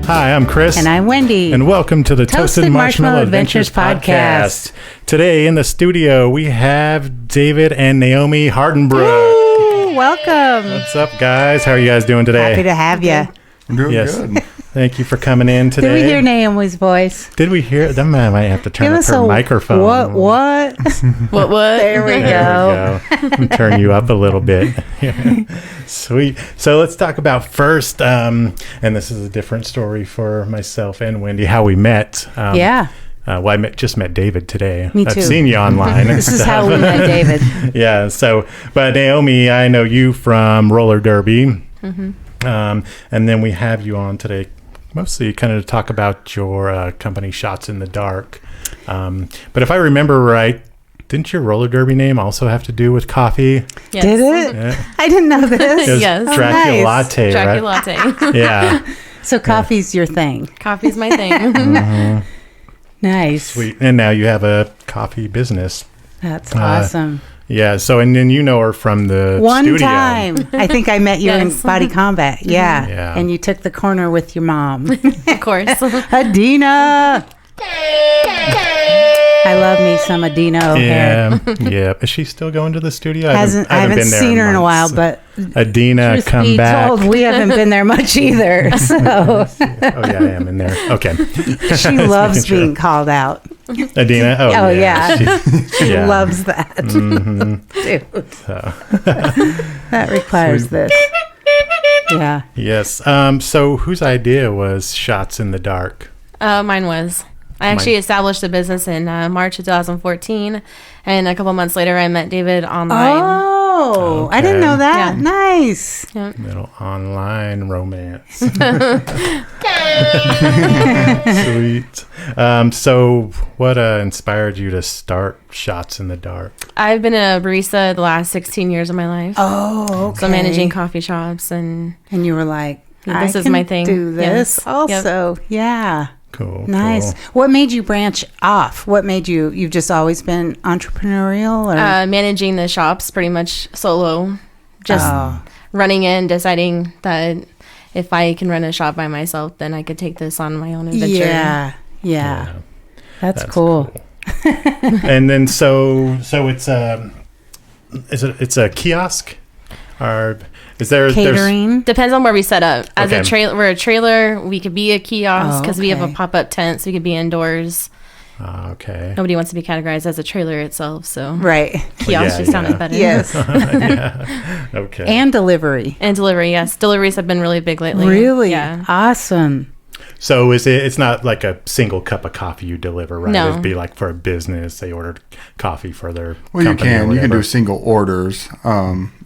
Hi, I'm Chris. And I'm Wendy. And welcome to the Toasted Marshmallow Adventures podcast. Today in the studio, we have David and Naomi Hardenbrook. Ooh, welcome. What's up, guys? How are you guys doing today? Happy to have you. I'm doing good. Thank you for coming in today. Did we hear Naomi's voice? Did we hear? That might have to turn up her microphone. What? What? There we go. Let me turn you up a little bit. Sweet. So let's talk about first, and this is a different story for myself and Wendy, how we met. Yeah. Well, I just met David today. Me too. I've seen you online. This is how we met David. Yeah. So, but Naomi, I know you from roller derby. Mm-hmm. And then we have you on today mostly kind of to talk about your company, Shots in the Dark. But if I remember right, didn't your roller derby name also have to do with coffee? Yes. Did it? Yeah. I didn't know this. It was Yes. Dracula nice. Latte, Dracula right? latte. Yeah. So coffee's your thing. Coffee's my thing. Mm-hmm. Nice. Sweet. And now you have a coffee business. That's awesome. Yeah. So, and then you know her from the One studio. time. I think I met you in Yes. Body Combat. Yeah. Yeah. And you took the corner with your mom. Of course. Adina. I love me some Adina O'Hare. Yeah. Yeah. Is she still going to the studio? I haven't been there seen her in a while, months. but Adina, truth come be back. told, we haven't been there much either. So Oh, yeah, I am in there. Okay. she loves being called out. Adina? Oh, yeah. She yeah. loves that. Dude, So, that requires this. Yeah. yes. So whose idea was Shots in the Dark? Mine was. I actually established a business in March of 2014, and a couple months later, I met David online. Oh, I didn't Okay. know that. Yeah. Nice. Yep. Little online romance. Sweet. So what inspired you to start Shots in the Dark? I've been a barista the last 16 years of my life. Oh, okay. So managing coffee shops, and And you were like, This I is can my thing. do this Yes. also. Yeah. Cool. Nice. Cool. What made you branch off? What made you've just always been entrepreneurial? Or? managing the shops pretty much solo. Just Oh. running in, deciding that if I can run a shop by myself, then I could take this on my own adventure. Yeah. That's cool. And then so it's it's a kiosk, or is there Catering. Depends on where we set up. As Okay. a trailer, we're a trailer. We could be a kiosk because we have a okay. pop-up tent, so we could be indoors. Okay. Nobody wants to be categorized as a trailer itself, so Right. kiosk yeah, just sounded yeah. better. Yes. Yeah. Okay. And delivery. And delivery, yes, deliveries have been really big lately. Really? Yeah. Awesome. So it's not like a single cup of coffee you deliver, right? No. It'd be like for a business, they ordered coffee for their Well, you company or can whatever. do single orders.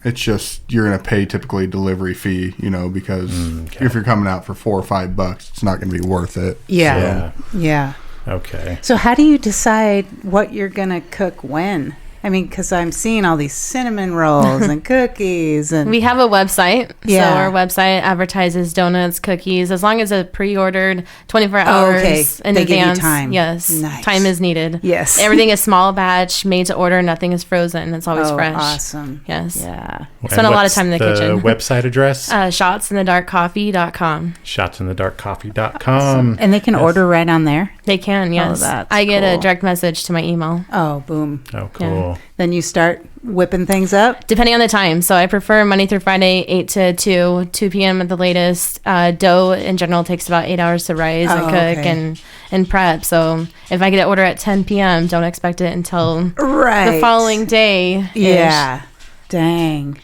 It's just you're gonna pay typically delivery fee, because okay. if you're coming out for $4 or $5, it's not gonna be worth it. Yeah. Yeah. Okay. So how do you decide what you're going to cook when? I mean, because I'm seeing all these cinnamon rolls and cookies. And We have a website. Yeah. So our website advertises donuts, cookies, as long as it's pre-ordered 24 hours okay. in They give you advance. time. Yes. Nice. Time is needed. Yes. Everything is small batch, made to order. Nothing is frozen. It's always fresh. Awesome. Yes. Yeah. Spend a lot of time in the kitchen. Website address? Shotsinthedarkcoffee.com. Shotsinthedarkcoffee.com. And they can order right on there? They can, yes. that's I get a cool. direct message to my email. Oh, boom. Oh, cool. Then you start whipping things up? Depending on the time. So I prefer Monday through Friday, 8 to 2 p.m. at the latest. Dough in general takes about 8 hours to rise and cook and prep. So if I get an order at 10 p.m., don't expect it until Right. the following day. Yeah. Dang.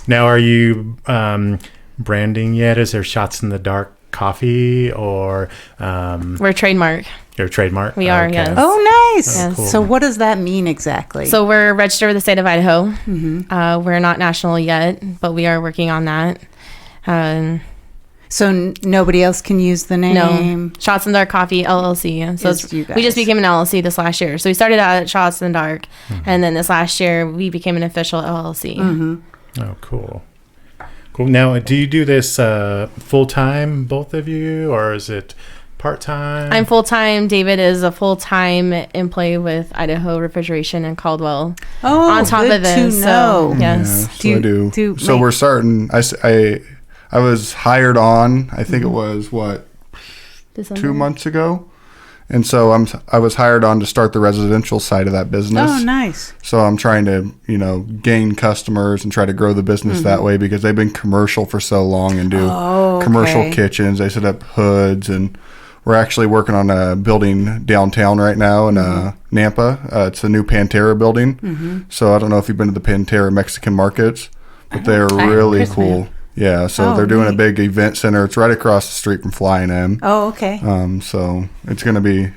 Now, are you branding yet? Is there Shots in the Dark coffee or We're trademark. your trademark? We are, Okay. yes. Oh, nice. Yes. Cool. So what does that mean exactly? So we're registered with the state of Idaho. Mm-hmm. We're not national yet, but we are working on that. So nobody else can use the name? No, Shots in the Dark Coffee LLC. So Is you we just guys. became an LLC this last year. So we started out at Shots in the Dark, and then this last year we became an official LLC. Mm-hmm. Oh, cool. Cool. Now, do you do this full-time, both of you, or is it part-time? I'm full-time. David is a full-time employee with Idaho Refrigeration in Caldwell. Oh, on top good of this, to know. so yes. So I do. So make- we're starting. I was hired on. I think it was December. 2 months ago. And so I was hired on to start the residential side of that business. Oh, nice. So I'm trying to, gain customers and try to grow the business that way because they've been commercial for so long and do commercial kitchens. They set up hoods, and we're actually working on a building downtown right now in Nampa. It's a new Pantera building. So I don't know if you've been to the Pantera Mexican markets, but they're really cool. Yeah, so they're doing a big event center. It's right across the street from Flying M. Oh, okay. So it's gonna be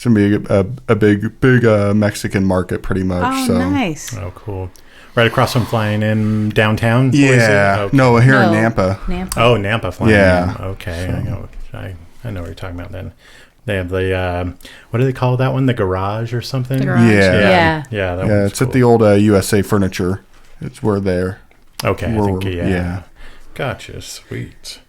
a big Mexican market, pretty much. Oh, so. nice. Oh, cool. Right across from Flying M downtown? Yeah. Okay. No, here in Nampa. Oh, Nampa Flying Yeah. M. Okay. I know what you're talking about then. They have the, what do they call that one? The garage or something? The garage. Yeah. Yeah, that Yeah, one's it's cool. at the old USA Furniture. It's where they're. Okay, I think, yeah. Gotcha, sweet.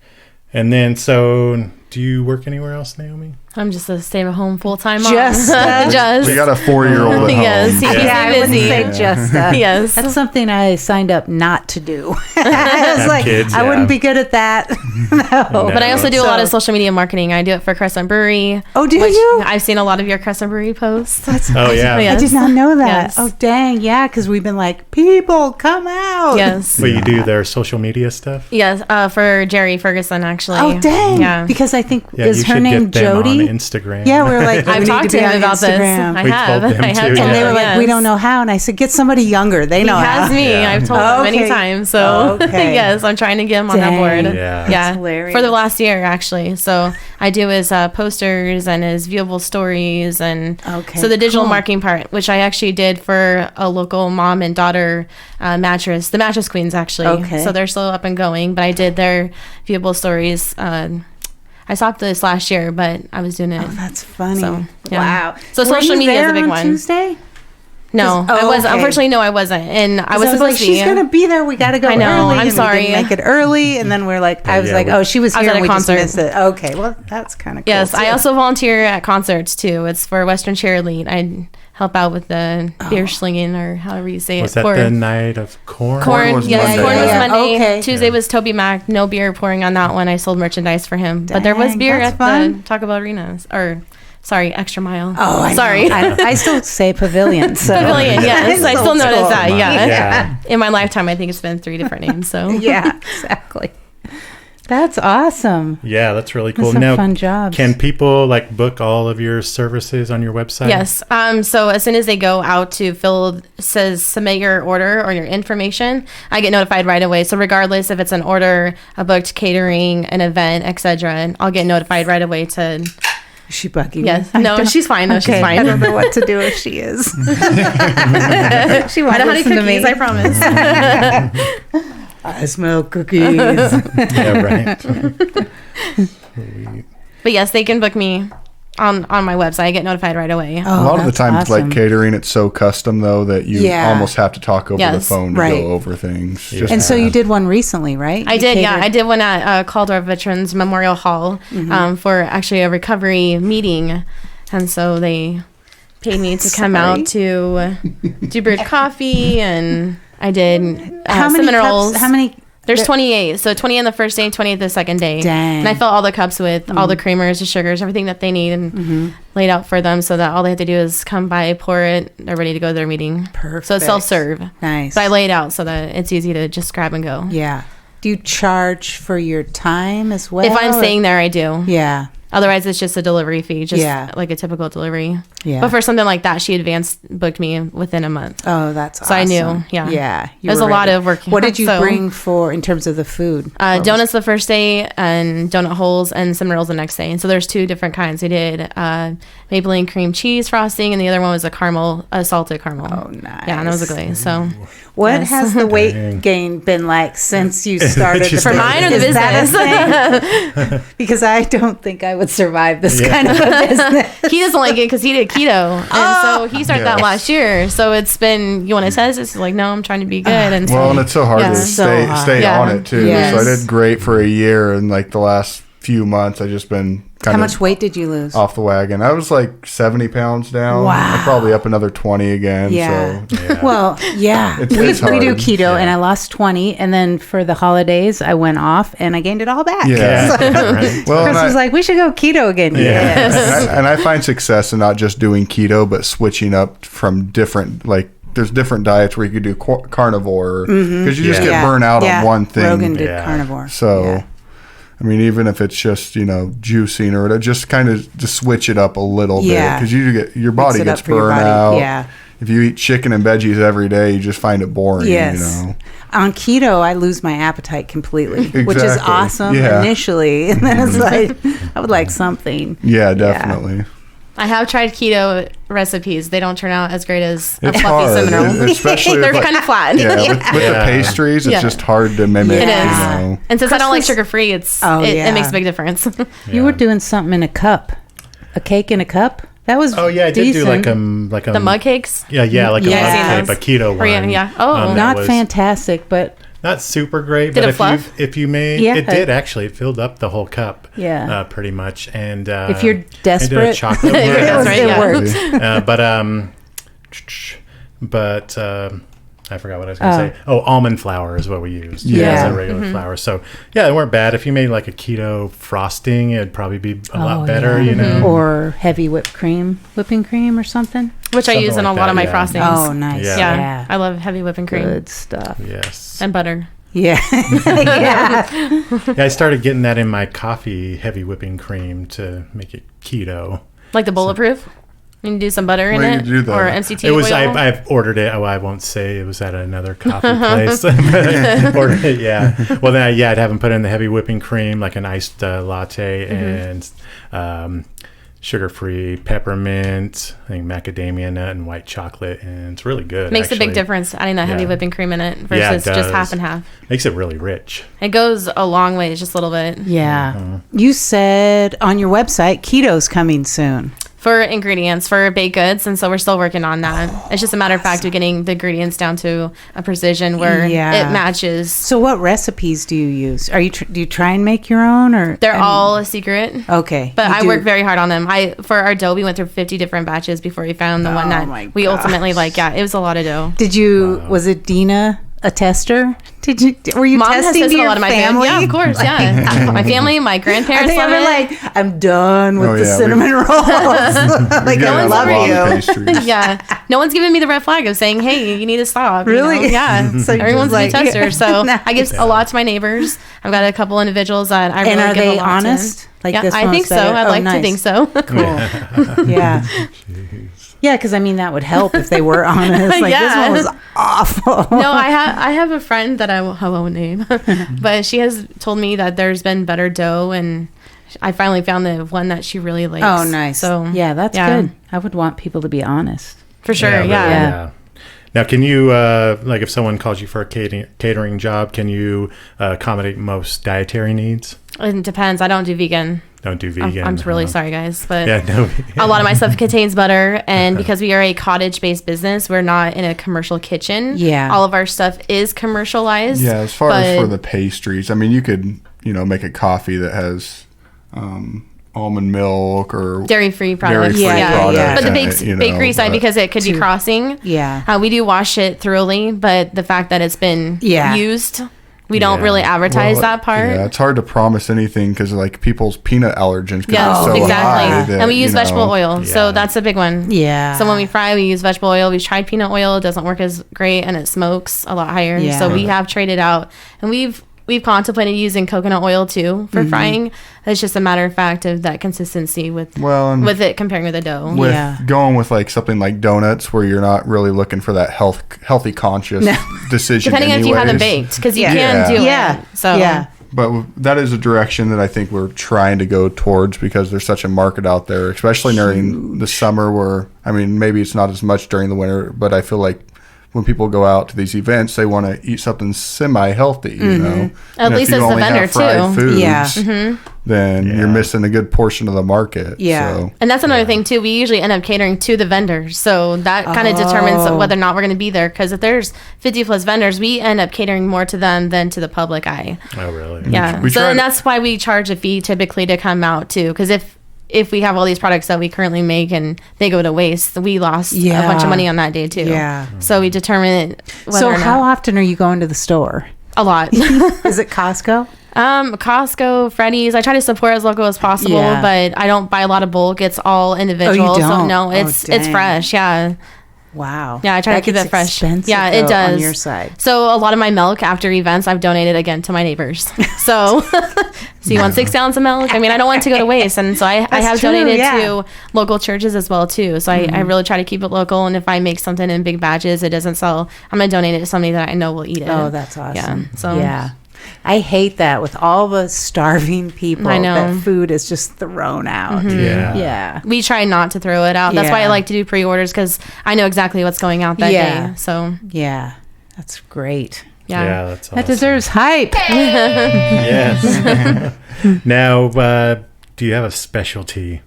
And then, so, do you work anywhere else, Naomi? I'm just a stay-at-home full-time mom. Just. We got a 4-year-old at home. Yes, he keeps me I wouldn't busy. say just. Yes. That's something I signed up not to do. I was Have like, kids, I yeah. wouldn't be good at that. No. But I also do a lot of So- social media marketing. I do it for Crescent Brewery. Oh, do which you? I've seen a lot of your Crescent Brewery posts. Oh, yeah. Yes. I did not know that. Yes. Oh, dang. Yeah, because we've been like, people, come out. Yes. But you do their social media stuff? Yes, for Jerry Ferguson, actually. Oh, dang. Yeah. Because I think, Yeah, is you her should name get them on Jody? Instagram. Yeah, we were like, I've we need talked to be him on about this. Instagram. I We have. told them I have too, told yeah. And they were him, like, we yes. don't know how. And I said, get somebody younger. They know He has how. me. Yeah. I've told him many Okay. times. So Okay. yes, I'm trying to get him on that Dang. board. Yeah. That's hilarious. For the last year, actually. So I do his posters and his viewable stories, and Okay, so the digital cool. marketing part, which I actually did for a local mom and daughter mattress, the Mattress Queens, actually. Okay. So they're still up and going, but I did their viewable stories. I stopped this last year, but I was doing it. Oh, that's funny. So, yeah. Wow. So Were social you media is a there big on one. Tuesday? No, I Oh, was okay. unfortunately no, I wasn't, and I was like, supposed to be. she's gonna be there. We gotta go. I know, Early, I'm and sorry. We didn't make it early, and then we're like, I was Yeah, like, we- oh, she was I was here. at And a we concert. just missed it. Okay, well, that's kind of cool. Yes, I too. also volunteer at concerts too. It's for Western Cheerlead. I help out with the beer slinging, or however you say Was it. that for the night of corn? corn? was Yes, Monday. corn was Yeah. Monday. Okay. Tuesday was Toby Mac. No beer pouring on that one. I sold merchandise for him, but there was Dang, beer that's at fun. the Taco Bell arenas. Or, sorry, Extra Mile. Oh, I sorry. know. I still say pavilion. So. Pavilion. Yes, I still noticed that. Yeah. Yeah. In my lifetime, I think it's been 3 different names. So Yeah, exactly. That's awesome. Yeah, that's really cool. That's some Now, fun jobs. can people like book all of your services on your website? Yes. So as soon as they go out to says submit your order or your information, I get notified right away. So regardless if it's an order, a booked catering, an event, etc., I'll get notified right away to. Is she bugging Yes. me? I No, don't- she's fine. No, she's Okay, fine. I don't know what to do if she is. She won't I know how to listen to cookies. me. I promise. I smell cookies. Yeah, right. Sweet. But yes, they can book me on my website. I get notified right away. A lot of the that's times, awesome. like catering, it's so custom though that you Yeah. almost have to talk over the Yes. phone to Right. go over things. Yeah. And so you did one recently, right? I You did, yeah. catered- I did one at Caldor Veterans Memorial Hall for actually a recovery meeting. And so they paid me to come Sorry. out to do brewed coffee, and I did How many cinnamon rolls. cups? How many? There's 28. So 20 on the first day, 20 the second day. Dang. And I filled all the cups with all the creamers, the sugars, everything that they need, and laid out for them so that all they have to do is come by, pour it, they're ready to go to their meeting. Perfect. So it's self-serve. Nice. So I lay it out so that it's easy to just grab and go. Yeah. Do you charge for your time as well? If I'm or- staying there, I do. Yeah. Otherwise, it's just a delivery fee, just Yeah. like a typical delivery. Yeah. But for something like that, she advanced booked me within a month. Oh, that's So I awesome. knew, yeah. Yeah. you There's were a lot ready. of work. What did you So- bring for in terms of the food? What was- Donuts the first day, and donut holes and cinnamon rolls the next day. And so there's 2 different kinds. We did maple and cream cheese frosting, and the other one was a salted caramel. Oh, nice. Yeah, and that was a glaze. So What Yes. has the weight Dang. gain been like since you started? For business? mine or the Is that a business? thing? Because I don't think I would survive this Yeah. kind of a business. he doesn't like it because he did keto, and so he started that Yes. last year. So it's been, you want to test this? He's like, no, I'm trying to be good. And so, Well, and it's so hard Yeah. to So stay hard. stay Yeah. on it too. Yes. So I did great for a year, and like the last few months, I just been kind How of much weight did you lose? off the wagon. I was like 70 pounds down. Wow. I'm probably up another 20 again. Yeah. So Well, yeah. It's We do hard. keto, and I lost 20, and then for the holidays, I went off, and I gained it all back. Yeah. Right. well, Chris was like, we should go keto again. Yeah. Yes. and I find success in not just doing keto, but switching up from different, like, there's different diets where you could do carnivore because you just get burnt out on one thing. Rogan did Yeah. carnivore. So, Yeah. I mean, even if it's just, juicing or just kind of to switch it up a little bit because your body Mix it gets up for your burned body. out. Yeah. If you eat chicken and veggies every day, you just find it boring. Yes. On keto, I lose my appetite completely, which is Exactly. awesome Yeah. initially. And then it's like, I would like something. Yeah, definitely. I have tried keto recipes. They don't turn out as great as a It's fluffy hard, cinnamon roll. especially They're with, kind of flat. with the pastries. It's Yeah. just hard to mimic. It is. Yeah. And since I don't like Christmas- sugar free, it yeah. makes a big difference. You were doing something in a cup, a cake in a cup. That was Oh yeah, I did do decent. like The mug cakes. Yeah, like Yeah. a mug cake, a keto one. Yeah. Oh. that Not was fantastic, but not super great. Did but it fluff? if you made Yeah. it did actually, it filled up the whole cup. Yeah. Pretty much. And if you're I did a desperate, chocolate Yeah, one. that's right, it yeah. worked. But I forgot what I was going to say. Oh, almond flour is what we used. Yeah. Instead of regular flour. So yeah, they weren't bad. If you made like a keto frosting, it'd probably be a lot better. Or heavy whipping cream or something. Which I Something use in like a lot of that, my yeah. frostings. Oh, nice. Yeah. Yeah. I love heavy whipping cream Good stuff. Yes. and butter. Yeah. Yeah. Yeah, I started getting that in my coffee, heavy whipping cream to make it keto. Like the bulletproof. You can do some butter in Where it. you do that? Or MCT It was oil. I've ordered it. Oh, I won't say it was at another coffee place. Ordered it, yeah. Well, then I'd have them put in the heavy whipping cream, like an iced latte, and sugar-free peppermint, I think macadamia nut and white chocolate, and it's really good. Makes a big actually. difference adding that heavy Yeah. whipping cream in it versus Yeah, it just does. half and half. Makes it really rich. It goes a long way, just a little bit. Yeah. You said on your website, keto's coming soon. For ingredients, for baked goods, and so we're still working on that. It's just a matter of fact of getting the ingredients down to a precision where Yeah. it matches. So what recipes do you use? Are you do you try and make your own, or They're all a secret. okay? But You I do- work very hard on them. For our dough, we went through 50 different batches before we found the one my that we gosh. ultimately like. Yeah, it was a lot of dough. Did you? Was it Dina a tester? Did you? Were you Mom has testing tested to a your lot of my family? family. Yeah, of course. Yeah, my family, my Are grandparents they love ever it. like, I'm done with Oh, the yeah, cinnamon rolls? Like, Yeah, I a love lot of you. pastries. Yeah, no one's giving me the red flag of saying, "Hey, you need to stop." you Really? know? Yeah. So you're Everyone's just a like- tester, so Nice. I give a lot to my neighbors. I've got a couple individuals that I And really are give they a lot honest? to. Like Yeah, this I one's think so. better? I'd Oh, like to nice. think so. Cool. Yeah. Yeah, because I mean that would help if they were honest. Like this Yeah. one was awful. No, I have a friend that I won't name, but she has told me that there's been better dough, and I finally found the one that she really likes. Oh, nice. So yeah, that's good. I would want people to be honest. for sure. really, Yeah. Now, can you like if someone calls you for a catering job, can you accommodate most dietary needs? It depends. I don't do vegan. Don't do vegan. I'm really sorry, guys, but Yeah, no. a lot of my stuff contains butter, and because we are a cottage-based business, we're not in a commercial kitchen. Yeah. All of our stuff is commercialized. Yeah, as far as but- for the pastries, I mean, you could, make a coffee that has almond milk or dairy-free products. dairy-free Yeah, products. yeah. But the and, bakery side, but- because it could be To- crossing, Yeah. we do wash it thoroughly, but the fact that it's been Yeah. used, we don't Yeah. really advertise Well, that part. Yeah, it's hard to promise anything because like people's peanut allergens can Yes, be so exactly. high that, And we use vegetable oil, Yeah. so that's a big one. Yeah. So when we fry, we use vegetable oil. We've tried peanut oil; it doesn't work as great, and it smokes a lot higher. Yeah. So we have traded out, and we've contemplated using coconut oil too for frying. It's just a matter of fact of that consistency with and with it comparing with the dough. with Yeah. going with like something like donuts where you're not really looking for that healthy conscious decision. Depending on if you have them anyways. baked, because you Yeah. can do Yeah. it. So yeah. But that is a direction that I think we're trying to go towards because there's such a market out there, especially during the summer where, I mean, maybe it's not as much during the winter, but I feel like when people go out to these events, they want to eat something semi-healthy, you know? At And if least you as the only have vendor, fried too. foods, Yeah. then Yeah. you're missing a good portion of the market. Yeah. So, And that's another thing too. We usually end up catering to the vendors, so that kind of determines whether or not we're going to be there. Because if there's 50 plus vendors, we end up catering more to them than to the public eye. Oh, really? Yeah. We So try and to- that's why we charge a fee typically to come out too. Because if we have all these products that we currently make and they go to waste, we lost a bunch of money on that day too. Yeah. So we determine whether So or how not. often are you going to the store? A lot. Is it Costco? Costco, Freddy's. I try to support as local as possible, Yeah. but I don't buy a lot of bulk. It's all individual. So don't? no, Oh, it's dang. fresh. Yeah. Wow. Yeah, I try to That keep gets it fresh. expensive, Yeah, it though, does. on your side. So a lot of my milk after events, I've donated again to my neighbors. So, so you want 6 ounces of milk? I mean, I don't want it to go to waste, and so I have true, donated yeah. to local churches as well too. So I really try to keep it local, and if I make something in big batches, it doesn't sell, I'm gonna donate it to somebody that I know will eat it. Oh, that's awesome. Yeah. So Yeah. I hate that with all the starving people. I know. That food is just thrown out. Yeah. Yeah. we try not to throw it out. That's why I Yeah. like to do pre-orders because I know exactly what's going out that Yeah. day. So Yeah. That's great. Yeah, that's awesome. That deserves hype. Yes. Now, do you have a specialty?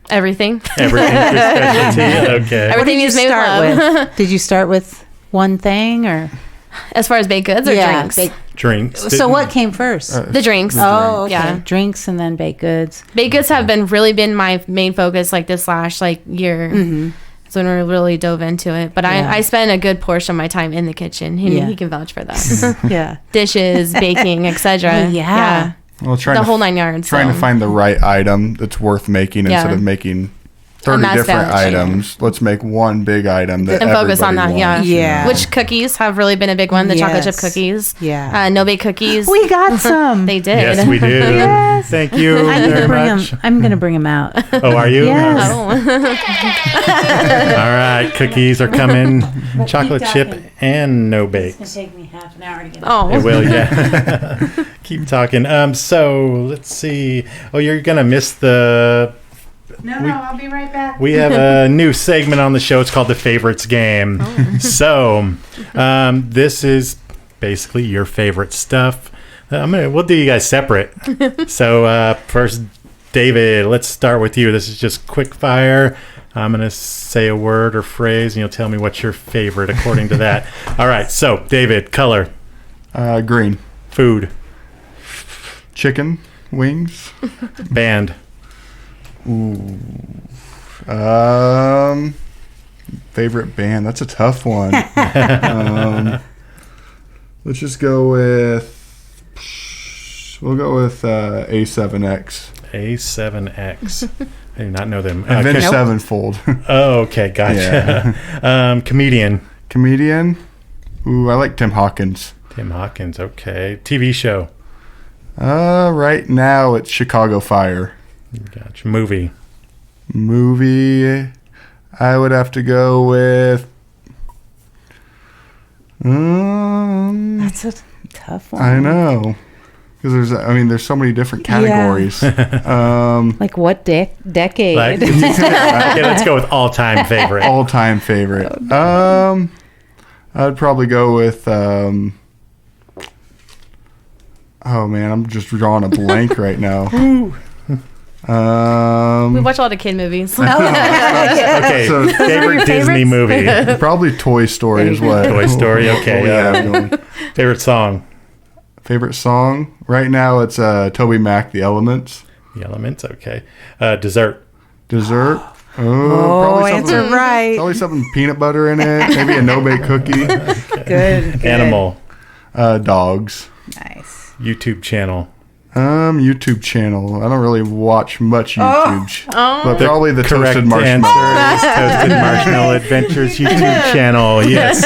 everything. Everything your specialty? Okay. What did Everything you is made with start love. with? Did you start with one thing or As far as baked goods or drinks? Drinks. So what came first? The drinks. Oh, okay. Yeah. Drinks and then baked goods. Baked goods have really been my main focus like this last year. Mm-hmm. So when we really dove into it. But Yeah. I spend a good portion of my time in the kitchen. He Yeah. can vouch for that. Yeah. Dishes, baking, etc. Yeah. well, The whole 9 yards. Trying so. to find the right item that's worth making Yeah. instead of making 30 mass different batch, yeah. items. Let's make one big item that And focus on everybody that, wants. Yeah. Which cookies have really been a big one. The chocolate chip Yes. cookies. Yeah. No bake cookies. We got some. They did. Yes, we do. Yes. Thank you I need to very bring much. them. I'm going to bring them out. Oh, are you? Yes. Oh. All right. Cookies are coming. Chocolate chip talking. and no bake. take me half an hour to get Oh. It will, yeah. Keep talking. So let's see. Oh, you're going to miss the... No, I'll be right back. We have a new segment on the show. It's called the Favorites Game. So, this is basically your favorite stuff. We'll do you guys separate. So, first, David, let's start with you. This is just quick fire. I'm going to say a word or phrase, and you'll tell me what's your favorite according to that. All right. So, David, color, Green. food, Chicken. Wings. band, Favorite band. That's a tough one. Let's just go with. We'll go with A7X. A7X. I do not know them. Avenged Sevenfold. Oh, okay. Gotcha. Comedian. Comedian. Ooh, I like Tim Hawkins. Tim Hawkins, okay. TV show. Right now it's Chicago Fire. Gotcha. Movie. Movie. I would have to go with. That's a tough one. I know. Because there's so many different categories. Like what decade? Like, okay, let's go with all-time favorite. All-time favorite. I'd probably go with. Oh man, I'm just drawing a blank right now. We watch a lot of kid movies. Okay, So- favorite Disney movie. Probably Toy Story as well. Toy Story, okay. Yeah. Favorite song. Favorite song right now it's Toby Mac, The Elements. The Elements, okay. Dessert. Dessert. Oh, answer right. Probably something peanut butter in it. Maybe a no-bake cookie. Good. Animal. Dogs. Nice. YouTube channel. YouTube channel. I don't really watch much YouTube, but probably the Correct Toasted Marshmallow. answer is Toasted Marshmallow Adventures YouTube channel. Yes.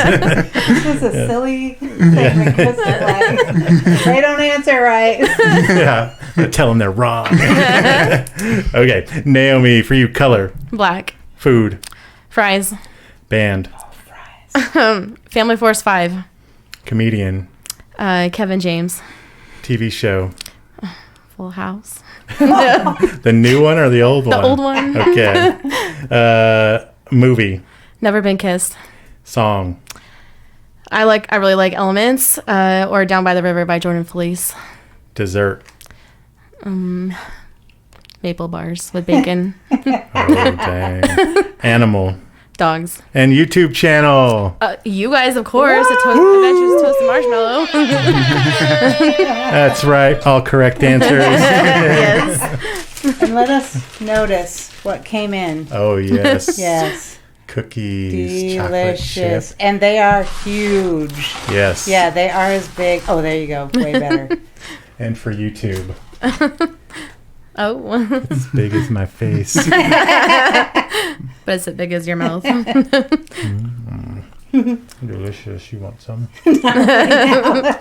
This is a silly thing. They don't answer right. Yeah. Tell them they're wrong. Okay. Naomi, for you, color. Black. Food. Fries. Band. Family Force 5. Comedian. Kevin James. TV show. Full House. The new one or the old one? The old one. Okay. Movie. Never Been Kissed. Song. I really like Elements or Down by the River by Jordan Felice. Dessert. Maple bars with bacon. Oh, dang. Animal. Dogs. And YouTube channel. You guys, of course. Adventures Toasted Marshmallow. That's right. All correct answers. Yes. And let us notice what came in. Oh, yes. Yes. Cookies. Chocolate Delicious. chip. And they are huge. Yes. Yeah, they are as big. Oh, there you go. Way better. And for YouTube. Oh. As big as my face. But it's as big as your mouth. Delicious. You want some? All right.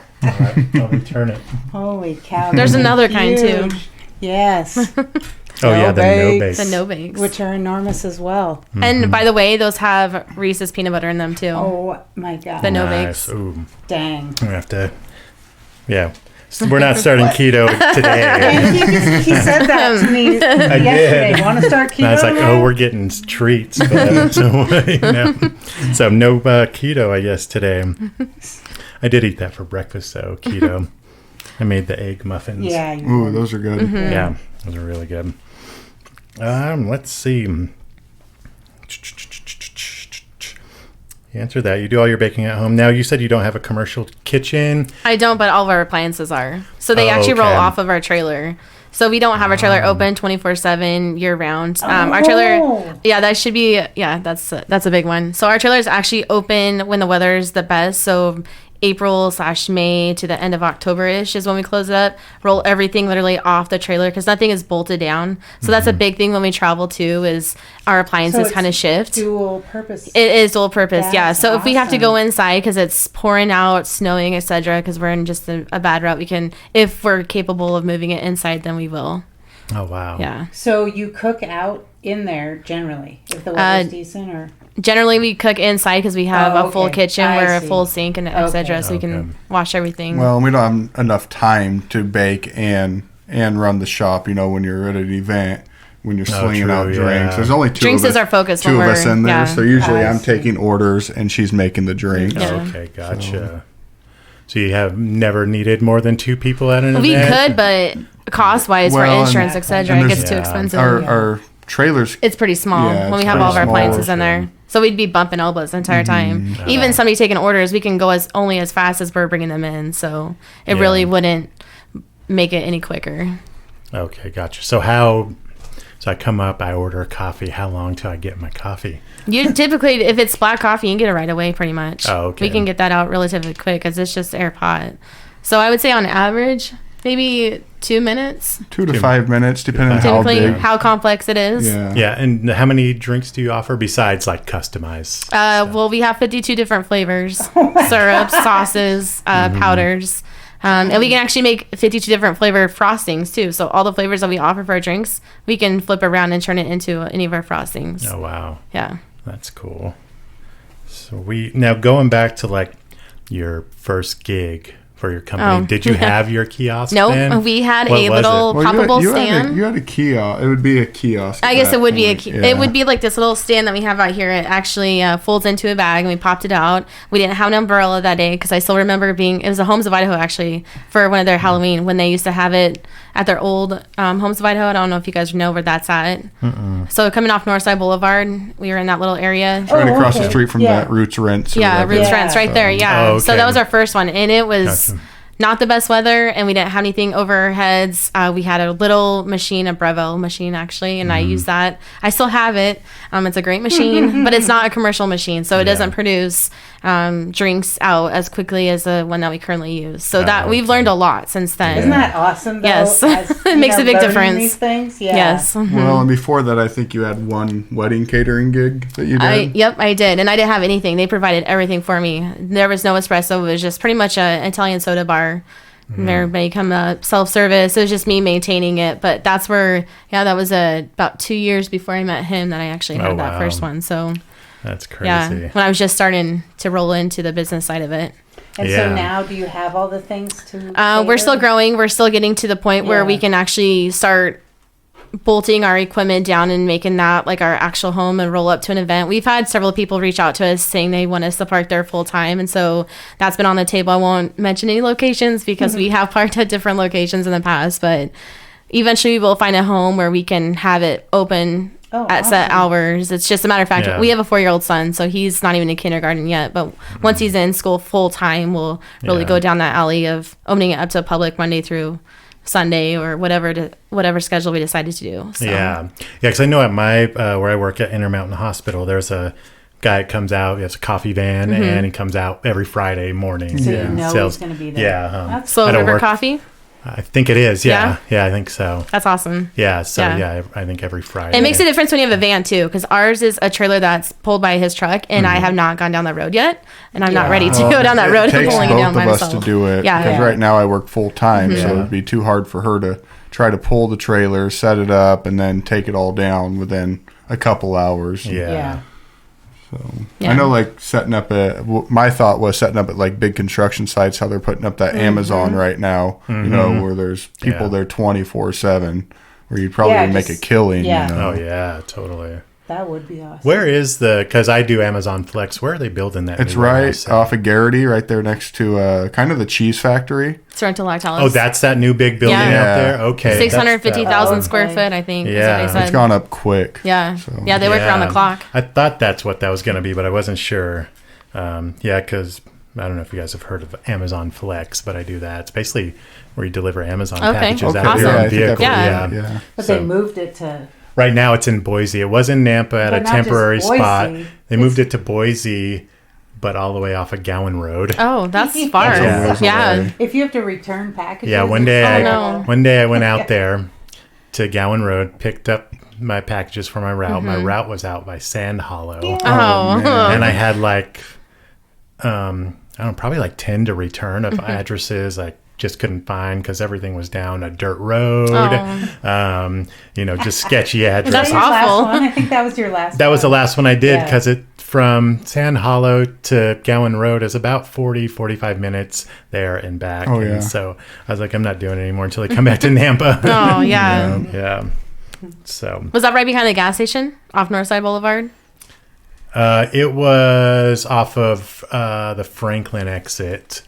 I'll return it. Holy cow. There's they're another kind, too. huge. Yes. Oh, yeah. The no bakes. base. The no bakes. Which are enormous as well. And by the way, those have Reese's peanut butter in them, too. Oh, my God. The no Nice. bakes. Ooh. Dang. We have to. Yeah. So we're not starting keto today. He said that to me yesterday. did. Want to start keto? And I was like, now? oh, we're getting treats. But, so no keto, I guess, today. I did eat that for breakfast, though, keto. I made the egg muffins. Yeah. Ooh, those are good. Yeah, those are really good. Let's see. Answer that. You do all your baking at home. Now, you said you don't have a commercial kitchen. I don't, but all of our appliances are. So they Oh, actually roll okay. off of our trailer. So we don't have our trailer open 24/7 year round. Our trailer, yeah, that should be, yeah, that's a big one. So our trailer is actually open when the weather's the best. So April/May to the end of October-ish is when we close it up. Roll everything literally off the trailer because nothing is bolted down. So that's a big thing when we travel too, is our appliances it's kind of shift. Dual purpose. It is dual purpose, yeah. That's So if we have to awesome. go inside because it's pouring out, snowing, etc., because we're in just a bad route, we can, if we're capable of moving it inside, then we will. Oh, wow. Yeah. So you cook out in there generally if the weather's decent, or Generally, we cook inside because we have Oh, a full okay. kitchen, I where a see. full sink and etc., Okay. so we Okay. can wash everything. Well, we don't have enough time to bake and run the shop. You know, when you're at an event, when you're slinging true, out yeah. drinks. There's only two Drinks of us. is our focus Two when of us we're- in there, yeah. so usually I I'm see. taking orders and she's making the drink. Yeah. Okay, gotcha. So you have never needed more than 2 people at an we event? could, but cost-wise Well, for and- insurance, etc., and it there's- gets too Yeah. expensive. Our trailers. It's pretty small Yeah, when we it's have all of our pretty small. appliances in there. So we'd be bumping elbows the entire time. Even somebody taking orders, we can go only as fast as we're bringing them in. So it Yeah. really wouldn't make it any quicker. Okay, gotcha. So I come up, I order a coffee. How long till I get my coffee? You typically, if it's black coffee, you can get it right away pretty much. Oh, okay. We can get that out relatively quick because it's just air pot. So I would say on average, maybe 2 minutes. 2 to 5 minutes, depending on how Typically, big. how complex it is. Yeah. Yeah, and how many drinks do you offer besides like customized? Well, we have 52 different flavors, syrups, sauces, powders. And we can actually make 52 different flavor frostings too. So all the flavors that we offer for our drinks, we can flip around and turn it into any of our frostings. Oh, wow. Yeah. That's cool. So now going back to like your first gig for your company, Oh. did you have your kiosk Nope, then? we had What a was it? little poppable stand. You had a kiosk. It would be a kiosk. I at guess that it would be point. it would be like this little stand that we have out here. It actually folds into a bag, and we popped it out. We didn't have an umbrella that day because I still remember it was the Homes of Idaho actually for one of their Halloween when they used to have it at their old Homes of Idaho. I don't know if you guys know where that's at. So coming off Northside Boulevard, we were in that little area. right Oh, across the okay. street from Yeah. that Roots Rents. or Yeah, whatever. Roots Yeah. Rents right there. Yeah. Oh, So okay. that was our first one, and it was Gotcha. not the best weather, and we didn't have anything over our heads. We had a little machine, a Breville machine actually, and I used that. I still have it. It's a great machine, but it's not a commercial machine, so it Yeah. doesn't produce drinks out as quickly as the one that we currently use. So that we've okay. learned a lot since then. Isn't that awesome? Though, Yes. as, It you makes a big learning difference. These things, yeah. Yes. Mhm. Well, and before that, I think you had one wedding catering gig that you did. Yep, I did, and I didn't have anything. They provided everything for me. There was no espresso. It was just pretty much an Italian soda bar. And everybody come up self-service. It was just me maintaining it, but that's where that was about 2 years before I met him that I actually had that wow. first one. So That's crazy. yeah, when I was just starting to roll into the business side of it. And Yeah. so now, do you have all the things to? We're still cater? growing. We're still getting to the point where we Yeah. can actually start bolting our equipment down and making that like our actual home and roll up to an event. We've had several people reach out to us saying they want us to park there full time, and so that's been on the table. I won't mention any locations because we have parked at different locations in the past, but eventually we'll find a home where we can have it open at set hours. It's just a matter of fact, we have a 4-year-old son, so he's not even in kindergarten yet. But once he's in school full time, we'll really go down that alley of opening it up to public Monday through Sunday or whatever schedule we decided to do. So. Yeah. Because I know at my where I work at Intermountain Hospital, there's a guy that comes out. He has a coffee van, and he comes out every Friday morning. So you know he's going to be there. Yeah. Slow River Coffee? I think it is. Yeah, I think so. That's awesome. Yeah, so I think every Friday. It makes a difference when you have a van too, because ours is a trailer that's pulled by his truck, and I have not gone down that road yet, and I'm not ready to go down that road. It takes pulling it down both by of us myself. to do it. Because right now I work full time, so it'd be too hard for her to try to pull the trailer, set it up, and then take it all down within a couple hours. Yeah. So I know, like setting up my thought was setting up at like big construction sites, how they're putting up that Amazon right now, you know, where there's people there 24/7, where you'd probably make a killing. Yeah. You know? Oh yeah, totally. That would be awesome. Where is because I do Amazon Flex, where are they building that? It's new right warehouse at? off of Garrity, right there next to kind of the cheese factory. Sorrento Lactalis. Oh, that's that new big building out there? Okay. 650,000 square foot, I think. Yeah. Is what they said. It's gone up quick. Yeah. So. Yeah, they work around the clock. I thought that's what that was going to be, but I wasn't sure. Because I don't know if you guys have heard of Amazon Flex, but I do that. It's basically where you deliver Amazon packages out of your own vehicle. Yeah. But they moved it to... Right now it's in Boise. It was in Nampa at a temporary spot. They moved it to Boise, but all the way off of Gowan Road. Oh, that's far. Yeah. If you have to return packages... Yeah, one day I went out there to Gowan Road, picked up my packages for my route. My route was out by Sand Hollow. Yeah. And I had like, I don't know, probably like 10 to return of addresses I just couldn't find because everything was down a dirt road. Just sketchy addresses. That's awful. I think that was your last That was the last one I did because Yeah. it from Sand Hollow to Gowan Road is about 45 minutes there and back. Oh, and yeah. so I was like, I'm not doing it anymore until I come back to Nampa. Oh, yeah. Yeah. So Was that right behind the gas station off Northside Boulevard? it was off of the Franklin exit.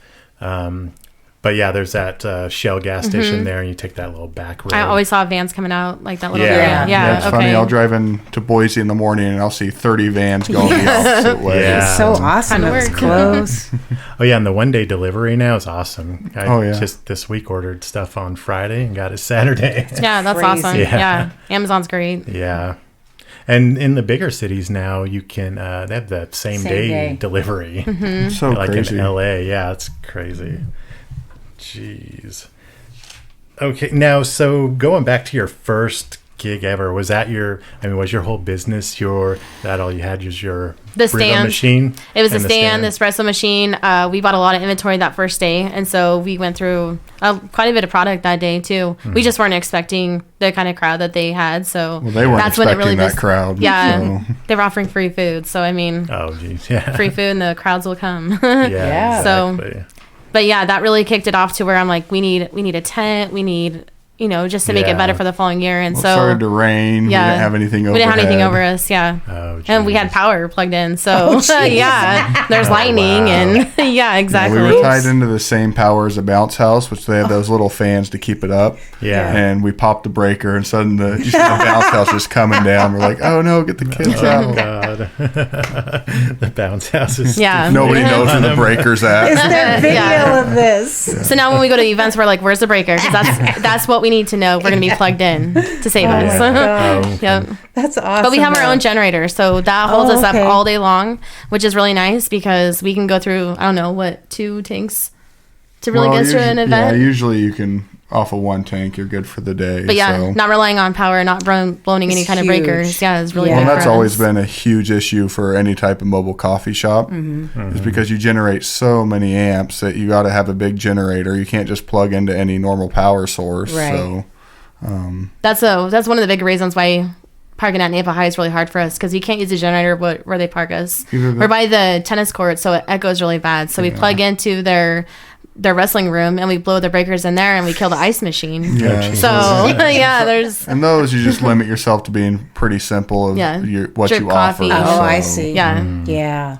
But yeah, there's that Shell gas station there, and you take that little back road. I always saw vans coming out, like that little Yeah. van. Yeah, it's okay. funny. I'll drive into Boise in the morning and I'll see 30 vans going the opposite way. Yeah. It's so awesome. Kinda It was work. close. Oh yeah, and the 1-day delivery now is awesome. I Oh, yeah. just this week ordered stuff on Friday and got it Saturday. Yeah, that's Crazy. awesome. Yeah. Yeah. Amazon's great. Yeah. And in the bigger cities now, you can they have that same day delivery. It's so Like crazy. in LA. Yeah, it's crazy. Jeez. Okay, now so going back to your first gig ever, was that was your whole business that all you had was your The burrito stand. machine? It was a and the stand, the espresso machine. We bought a lot of inventory that first day, and so we went through quite a bit of product that day too. We just weren't expecting the kind of crowd that they had, so Well, they weren't that's when expecting it really that crowd. Yeah, so. they were offering free food, so I mean, Oh geez, yeah. free food and the crowds will come. Yeah. So- Exactly. But yeah, that really kicked it off to where I'm like, we need a tent, we need just to make it better for the following year, and Well, so it started to rain. Yeah. We didn't have anything over. we didn't have anything over us, yeah. Oh, And we had geez. power plugged in, so yeah, there's lightning, wow. and yeah, Yeah, exactly. we were tied into the same power as a bounce house, which they have those little fans to keep it up. Yeah. And we popped the breaker, and suddenly you see the bounce house just coming down. We're like, oh no, get the kids Oh out. God. The bounce house is Yeah. Nobody knows where the breaker's Is at. there video Yeah. of this? So now when we go to events, we're like, "Where's the breaker?" Because that's what we need to know. We're gonna be plugged in to save Oh us. my gosh. Yep. That's awesome. But we have our own generator, so that holds us up okay. all day long, which is really nice because we can go through 2 tanks to really Well, get to an event. Yeah, usually you can, off of one tank, you're good for the day. But yeah, so. not relying on power, not blowing any It's kind of huge. breakers. Yeah, it's really Yeah. good Well, that's for always us. been a huge issue for any type of mobile coffee shop, is because you generate so many amps that you got to have a big generator. You can't just plug into any normal power source. Right. So, That's one of the big reasons why parking at Nampa High is really hard for us because we can't use the generator where they park us. We're by the tennis court, so it echoes really bad. So we plug into their wrestling room and we blow the breakers in there and we kill the ice machine. yeah. So yeah, there's And those, you just limit yourself to being pretty simple of what drip you coffee. offer. Oh, I so. see. yeah. Yeah.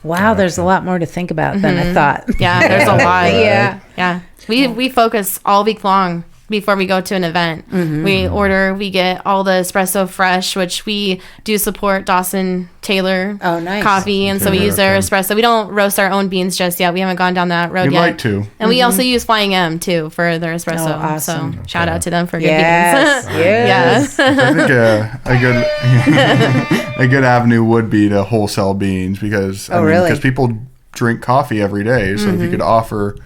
Wow, there's a lot more to think about than I thought. Yeah, there's a lot. Yeah. Yeah. We focus all week long before we go to an event. We get all the espresso fresh, which we do support Dawson Taylor coffee, and so we use their espresso. We don't roast our own beans just yet. We haven't gone down that road We'd yet. like to. And we also use Flying M too for their espresso. Oh, awesome. So shout out to them for good Yes. beans. Yes. I think a good avenue would be to wholesale beans because because people drink coffee every day. So if you could offer,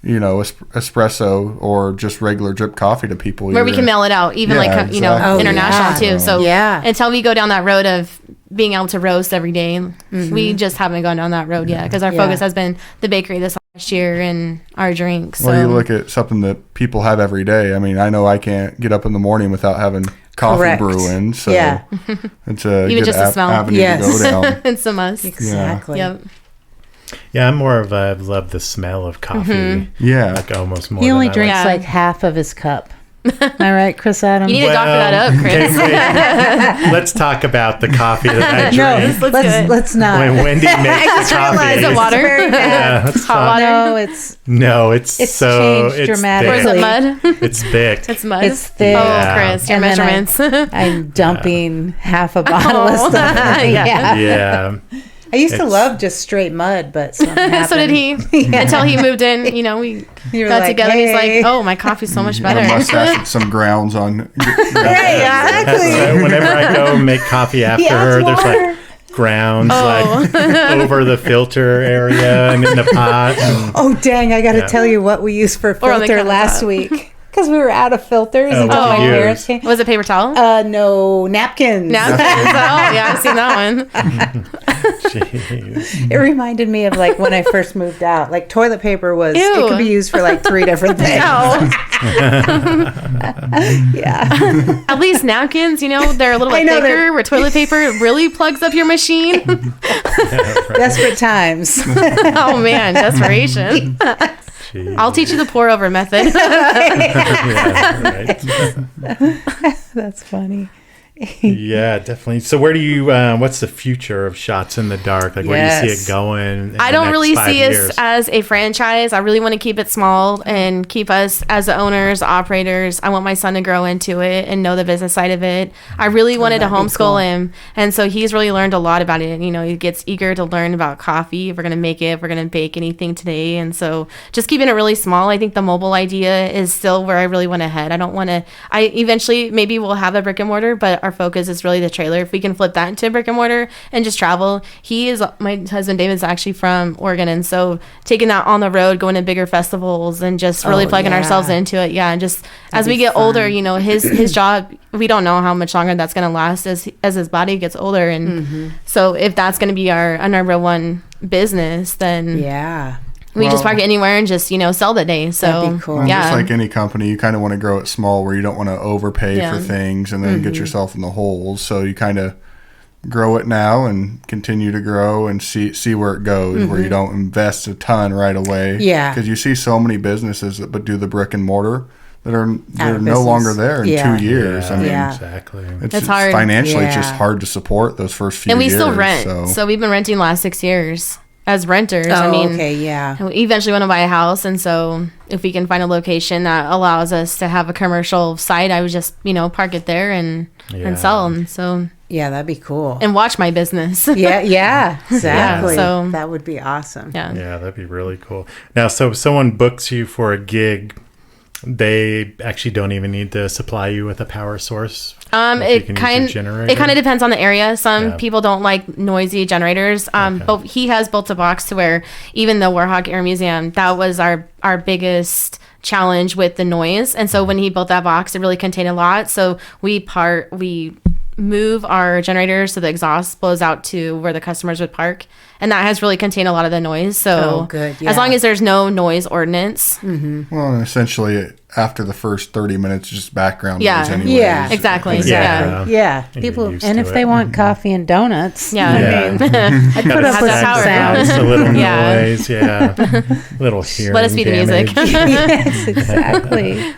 espresso or just regular drip coffee to people, where we can mail it out, even international too. So until we go down that road of being able to roast every day, we just haven't gone down that road yet because our focus has been the bakery this last year and our drinks. So. Well, you look at something that people have every day. I mean, I know I can't get up in the morning without having coffee brewing. So it's a even good just the smell. avenue to go down. It's a must. Exactly. Yep. Yeah, I'm more of I love the smell of coffee. Yeah. Like almost more He than only I drinks like. like half of his cup. Am I right, Chris Adams? You need to doctor that up, Chris. Wait. Let's talk about the coffee that I drink. Let's not. When Wendy makes the coffee. Is it water? Yeah, let's hot talk. water? No, it's changed it's dramatically. Or is it mud? It's thick. It's mud. It's thick. Oh, Yeah. Chris, your And then measurements. I'm dumping half a bottle of stuff. Yeah. I used to love just straight mud, but something happened. So did he. Until he moved in, we got together. He's like, "Oh, my coffee's so much better." A mustache with some grounds on. Exactly. So whenever I go make coffee after her, there's like grounds like over the filter area and in the pot. And, Oh, dang. I got to tell you what we used for Or on the filter last countertop. week. Because we were out of filters until my yours. parents came. Was it paper towel? No, napkins. Napkins. Oh, yeah, I've seen that one. jeez. It reminded me of like when I first moved out. Like toilet paper was, Ew. it could be used for like 3 different things. No. Yeah. At least napkins, they're a little I bit know, thicker, where toilet paper really plugs up your machine. Desperate times. Oh, man, desperation. Jeez. I'll teach you the pour over method. Yeah, right. That's funny. Yeah, definitely. So where do you what's the future of Shots in the Dark? Like where do you see it going in I the don't next really 5 see years? us as a franchise. I really want to keep it small and keep us as the owners, operators. I want my son to grow into it and know the business side of it. I really wanted to that'd be homeschool cool. him, and so he's really learned a lot about it. He gets eager to learn about coffee. If we're gonna make it, if we're gonna bake anything today, and so just keeping it really small. I think the mobile idea is still where I really want to head. I don't want to. I eventually maybe we'll have a brick and mortar, but our focus is really the trailer. If we can flip that into a brick and mortar and just travel. My husband David's actually from Oregon, and so taking that on the road, going to bigger festivals and just really plugging ourselves into it. Yeah, and just as we get older, his job, we don't know how much longer that's going to last as his body gets older, and so if that's going to be our number one business, then we just park it anywhere and just sell the day. So that'd be cool. Well, yeah, just like any company, you kind of want to grow it small where you don't want to overpay for things and then get yourself in the holes. So you kind of grow it now and continue to grow and see where it goes, where you don't invest a ton right away. Yeah. Because you see so many businesses that do the brick and mortar that are no business. longer there in 2 years. Yeah, I mean, exactly. It's hard. Financially, it's Yeah. just hard to support those first few and we years. still rent. So we've been renting the last 6 years as renters. We eventually want to buy a house, and so if we can find a location that allows us to have a commercial site, I would just park it there and sell them. So Yeah, that'd be cool. and watch my business. Yeah, exactly. so- that would be awesome. Yeah. Yeah, that'd be really cool. Now, so if someone books you for a gig, they actually don't even need to supply you with a power source. It kind of depends on the area. Some people don't like noisy generators. But he has built a box to where even the Warhawk Air Museum, that was our biggest challenge with the noise. And so when he built that box, it really contained a lot. So we move our generators so the exhaust blows out to where the customers would park, and that has really contained a lot of the noise. So good. as long as there's no noise ordinance. Well, essentially, after the first 30 minutes, just background Yeah. noise anyways. Yeah. Exactly. Yeah. Yeah, And people, you're used and to if it. they want coffee and donuts, Yeah. I mean, I'd put up with Have some that sound. A little Yeah. noise, little hearing Let us be the music. damage. Yes, exactly.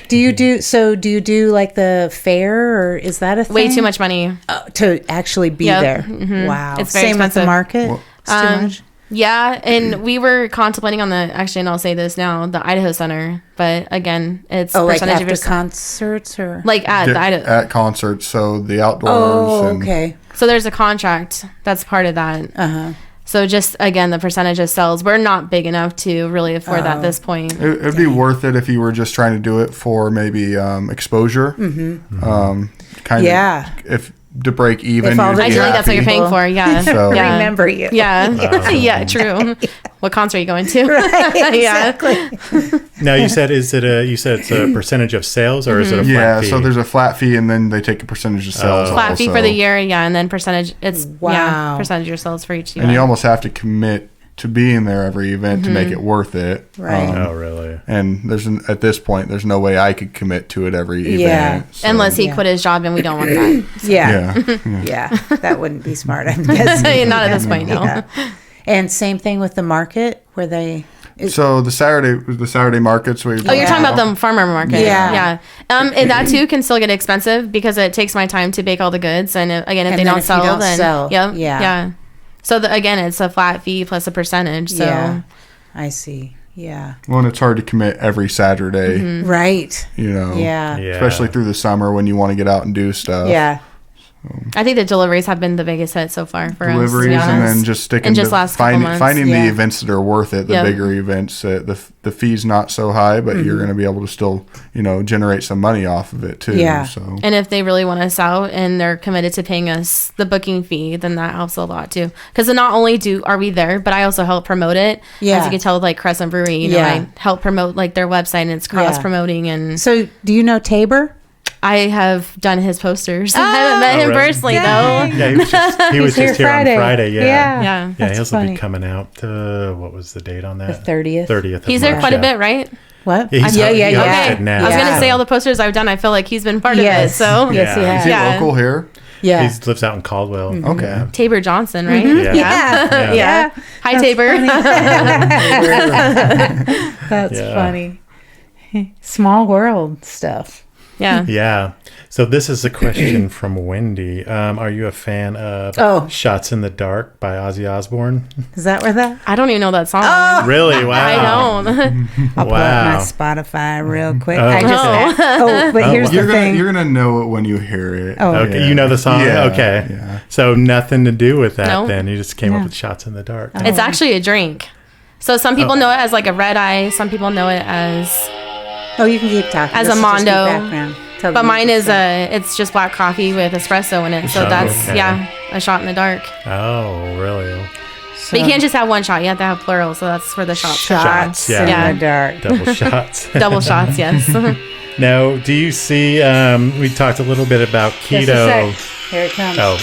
Do you do like the fair, or is that a thing? Way too much money. To actually be Yep. there. Mhm. Wow. It's very Same with the expensive. market. Well, It's too much. Yeah, and we were contemplating on and I'll say this now, the Idaho Center. But again, it's like percentage after of your concerts or like at the Idaho at concerts. So the outdoors. Oh, okay. So there's a contract that's part of that. Uh-huh. So just again, the percentage of sales, we're not big enough to really afford that at this point. It'd be worth it if you were just trying to do it for maybe exposure. Kind of if to break even. If all the Ideally, that's what you're paying for. Yeah. So- Yeah. remember you. Yeah. Yeah. True. What concert are you going to? Right, exactly. Now you said it's a percentage of sales or is it a flat Yeah, fee? so there's a flat fee, and then they take a percentage of sales. Flat fee also. for the year, yeah, and then percentage. It's Wow. percentage of your sales for each year. And you almost have to commit to being there every event to make it worth it. Right. Oh, really? And at this point, there's no way I could commit to it every event. Yeah. so- Unless he quit his job, and we don't want that. Yeah. Yeah. That wouldn't be smart, I'm guessing. Not at this point, no. Yeah. And same thing with the market where they. So the Saturday markets. Oh, you're talking about the farmer market. Yeah. Yeah. And that too can still get expensive because it takes my time to bake all the goods. And again, if And they then don't if you sell, don't then sell, Yep, yeah. yeah. So again, it's a flat fee plus a percentage. So Yeah. I see. Yeah. Well, and it's hard to commit every Saturday. Right. You know. Yeah. Yeah. Especially through the summer when you want to get out and do stuff. Yeah. I think the deliveries have been the biggest hit so far for Deliveries us. and then just sticking And just to last couple months. finding Yeah. the events that are worth it, the Yep. bigger events. The fee's not so high, but you're going to be able to still, generate some money off of it too. Yeah. So And if they really want us out and they're committed to paying us the booking fee, then that helps a lot too. Because not only are we there, but I also help promote it. Yeah. As you can tell with like Crescent Brewery, Yeah. I help promote like their website and it's cross promoting. And So do you know Tabor? I have done his posters. I haven't met him really? personally though. Yeah, he was just here on Friday. Yeah. Yeah. Yeah. Yeah, That's he'll funny. be coming out. What was the date on that? The 30th. 30th. He's there quite a bit, right? What? Yeah, he's yeah. hosted Okay. now. I was Yeah. gonna say all the posters I've done. I feel like he's been part Yes. of it. So Yes, he Yeah. has. is he Yeah. local here? Yeah. He lives out in Caldwell. Okay. Yeah. Tabor Johnson, right? Yeah. Yeah. Yeah. Hi, Tabor. That's Yeah. funny. Small world stuff. Yeah. Yeah. So this is a question from Wendy. Are you a fan of Shots in the Dark by Ozzy Osbourne? Is that where that? I don't even know that song. Really? Wow. I don't. I'll pull up Wow. my Spotify real quick. Oh. I just. But here's You're the gonna thing. you're gonna know it when you hear it. Oh. Okay, you know the song? Yeah, Okay. yeah. So nothing to do with that No. then. You just came No. up with Shots in the Dark. It's actually a drink. So some people know it as like a red eye. Some people know it as, Oh, you can keep talking. As This a will just be Mondo. background. Tell but the mine music is stuff. it's just black coffee with espresso in it. So Oh, that's, okay. a shot in the dark. Oh, really? But you can't just have one shot. You have to have plural. So that's for the shots. Shots yeah. in Yeah. the dark. Double shots. Double shots, yes. Now, do you see, we talked a little bit about Just a keto. sec. Here it comes. Oh,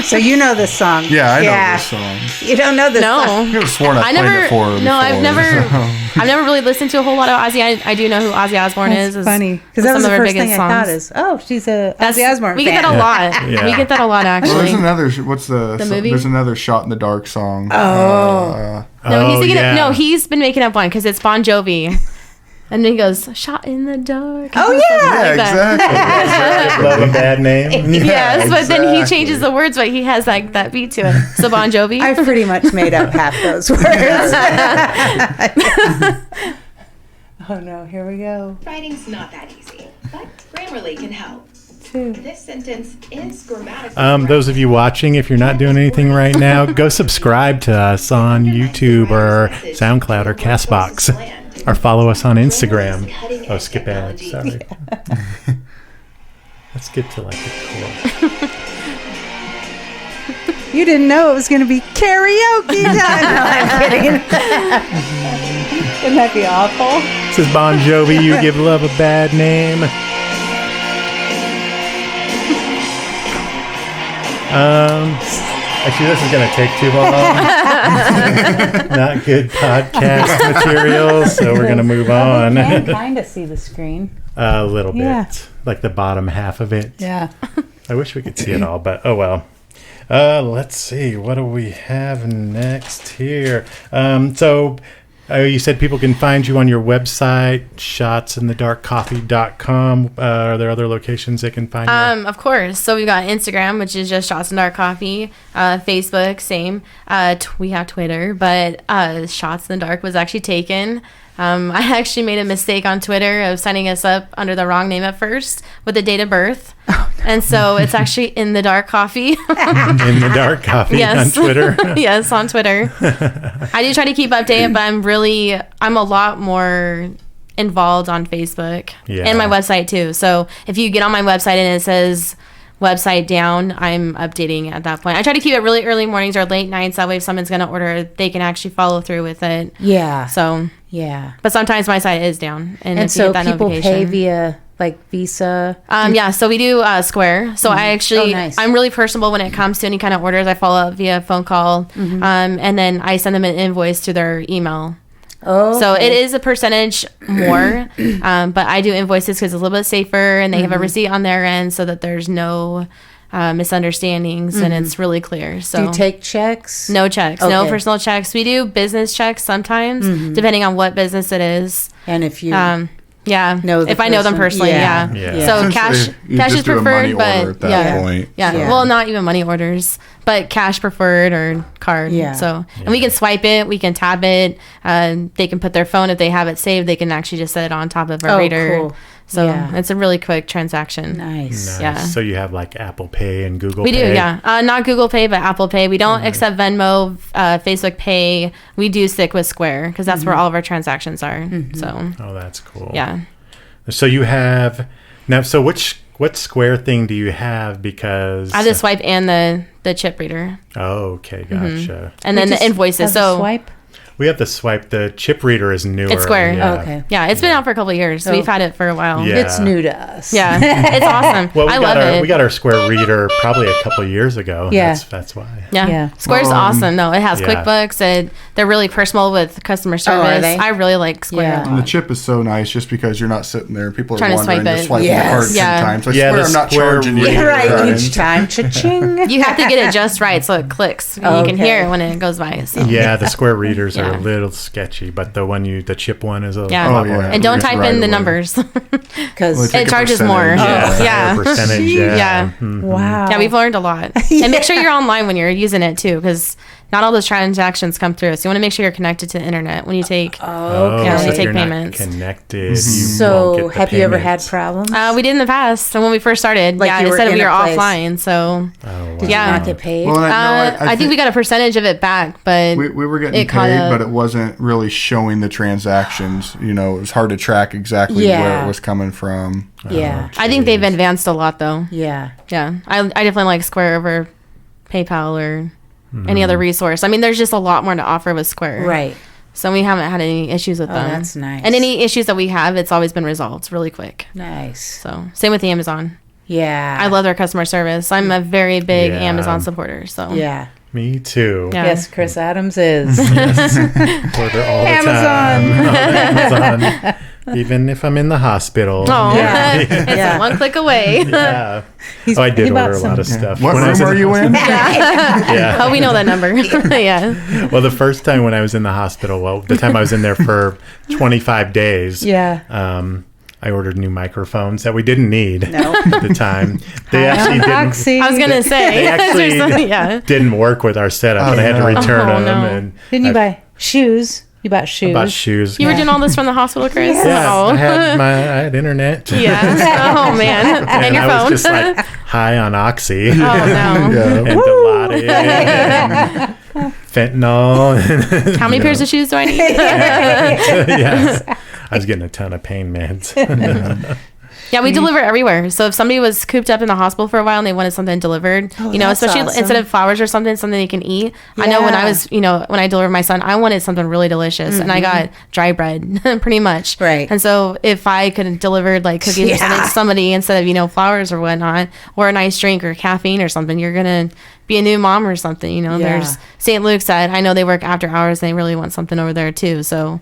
So you know this song? Yeah, I know this song. You don't know this song? I No. could have sworn I I played never, it for her no, I've before, never, so. I've never really listened to a whole lot of Ozzy. I do know who Ozzy Osbourne That's is. funny because that some was the of her first thing biggest I thought songs. is, oh, she's a Ozzy Osbourne We fan. get that a lot. Yeah. We get that a lot, Well, there's actually. another. What's the movie? There's another Shot in the Dark song. Oh. No, he's thinking yeah. no, he's been making up one because it's Bon Jovi. And then he goes, shot in the dark. Oh, yeah. Yeah, exactly. Love a Bad Name. Yes, but then he exactly. changes the words, but he has like that beat to it. So Bon Jovi. I pretty much made up half those words. Oh no, here we go. Writing's not that easy, but Grammarly can help. This sentence is grammatically Those of you watching, if you're not doing anything right now, go subscribe to us on YouTube or SoundCloud or Castbox. Or follow us on Instagram. Oh, skip ads. Sorry. Let's get to like the core. You didn't know it was going to be karaoke time. No, I'm kidding. Wouldn't that be awful? This is Bon Jovi. You give love a bad name. Actually, this is going to take too long. Not good podcast material, so we're going to move on. I can kind of see the screen. A little bit. Yeah. Like the bottom half of it. Yeah. I wish we could see it all, but oh well. Let's see. What do we have next here? So You said people can find you on your website, shotsinthedarkcoffee.com. Are there other locations they can find you? Of course. So we've got Instagram, which is just Shots in Dark Coffee. Facebook, same. We have Twitter, but Shots in the Dark was actually taken. I actually made a mistake on Twitter of signing us up under the wrong name at first with the date of birth. And so it's actually In the Dark Coffee. In the Dark Coffee on Twitter? Yes, on Twitter. I do try to keep updated, but I'm a lot more involved on Facebook and my website too. So if you get on my website and it says website down, I'm updating at that point. I try to keep it really early mornings or late nights. That way if someone's going to order, they can actually follow through with it. Yeah. So, yeah. But sometimes my site is down. And so you get that people notification. pay via like Visa? Yeah, so we do Square. So I actually, nice. I'm really personable when it comes to any kind of orders. I follow up via phone call. And then I send them an invoice to their email. Oh, so it is a percentage more, but I do invoices because it's a little bit safer, and they have a receipt on their end so that there's no misunderstandings, and it's really clear. So do you take checks? No checks, no personal checks. We do business checks sometimes, depending on what business it is. And if you if I know them personally, So cash is preferred, but well, not even money orders, but cash preferred or card. So and we can swipe it, we can tap it. They can put their phone if they have it saved. They can actually just set it on top of a reader. Cool. So it's a really quick transaction. Nice. Yeah. So you have like Apple Pay and Google Pay? Pay? We do, not Google Pay, but Apple Pay. We don't accept Venmo, Facebook Pay. We do stick with Square because that's where all of our transactions are. So. Oh, that's cool. Yeah. So you have now. So what Square thing do you have? Because I have the swipe and the chip reader. Oh, okay, gotcha. And then the invoices. So swipe. We have the swipe. The chip reader is newer. It's Square. Yeah. Oh, okay. Yeah, it's been out for a couple of years. So we've had it for a while. Yeah. It's new to us. Yeah, it's awesome. Well, I love it. We got our Square reader probably a couple of years ago. Yeah. That's why. Yeah. Square's awesome. No, it has QuickBooks, and they're really personal with customer service. are they? I really like Square. Yeah. And the chip is so nice just because you're not sitting there. People are Trying to wondering swipe to it. swipe the card 10 times. So I swear the I'm not Square charging you. Yeah, right. Right. Each time, cha-ching. You have to get it just right so it clicks. You can hear it when it goes by. So. Yeah, the Square readers are a little sketchy, but the chip one is a lot more. And don't type in the numbers because it charges more. Yeah, percentage. Yeah. Wow. Yeah, we've learned a lot. And make sure you're online when you're using it too, because not all those transactions come through. So you want to make sure you're connected to the internet when you take when you take payments. Connected. So have you ever had problems? We did in the past. And when we first started, it said we were offline. So did you not get paid? Well, I think we got a percentage of it back, but we were getting paid, but it wasn't really showing the transactions. It was hard to track exactly where it was coming from. Yeah. I think they've advanced a lot though. Yeah. Yeah. I definitely like Square over PayPal or any other resource. I mean, there's just a lot more to offer with Square. Right. So we haven't had any issues with them. That's nice. And any issues that we have, it's always been resolved really quick. Nice. So same with Amazon. Yeah. I love their customer service. I'm a very big Amazon supporter. So yeah. Me too. Yeah. Yes, Chris Adams is. Order all the time. Amazon. Even if I'm in the hospital. Oh, it's one click away. Yeah. I did order a lot of stuff. What room are you in? Yeah. Oh, we know that number. Yeah. Well, the first time when I was in the hospital, the time I was in there for 25 days. Yeah. I ordered new microphones that we didn't need at the time. They actually didn't. I was gonna say They actually didn't work with our setup, and I had to return them. And didn't you buy shoes? You bought shoes. I bought shoes. You were doing all this from the hospital, Chris? Yeah, Oh. I had internet. Yeah. Oh man. And your I phone. was just like high on Oxy. Oh no. And Dilaudid and fentanyl. How many pairs of shoes do I need? Yes. I was getting a ton of pain meds. Yeah, we deliver everywhere. So if somebody was cooped up in the hospital for a while and they wanted something delivered, that's especially awesome. instead of flowers or something they can eat. I know when I was, when I delivered my son, I wanted something really delicious, and I got dry bread pretty much. Right. And so if I could have delivered like cookies or something to somebody instead of flowers or whatnot, or a nice drink or caffeine or something, you're gonna be a new mom or something. There's St. Luke's that I know they work after hours and they really want something over there too. So